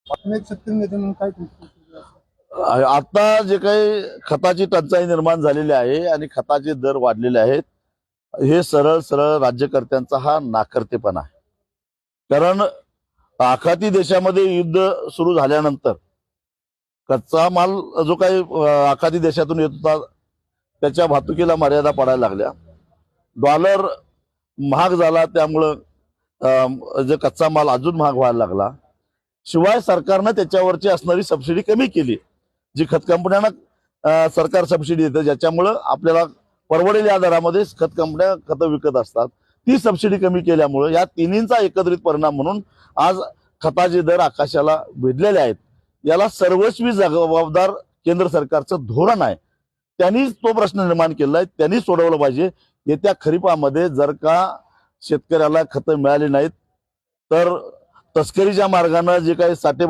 एक शेतकरी नेते म्हणून काय तुमची? आता जे काही खताची टंचाई निर्माण झालेली आहे आणि खताचे दर वाढलेले आहेत, हे सरळ सरळ राज्यकर्त्यांचा हा नाकर्तेपणा आहे. कारण आखाती देशामध्ये युद्ध सुरू झाल्यानंतर कच्चा माल जो काही आखाती देशातून येत होता त्याच्या वाहतुकीला मर्यादा पडायला लागल्या. डॉलर महाग झाला, त्यामुळं जे कच्चा माल अजून महाग व्हायला लागला. शिवाय सरकारनं त्याच्यावरची असणारी सबसिडी कमी केली, जी खत कंपन्यांना सरकार सबसिडी देतं, ज्याच्यामुळं आपल्याला परवडेल या दरामध्ये खत कंपन्या खतं विकत असतात. ती सबसिडी कमी केल्यामुळं या तिन्हींचा एकत्रित परिणाम म्हणून आज खताचे दर आकाशाला भिडलेले आहेत. याला सर्वस्वी जबाबदार केंद्र सरकारचं धोरण आहे. त्यांनीच तो प्रश्न निर्माण केला आहे, त्यांनी सोडवलं पाहिजे. येत्या खरीपामध्ये जर का शेतकऱ्याला खतं मिळाली नाहीत तर तस्करीच्या मार्गाने जे काही साठेबाजी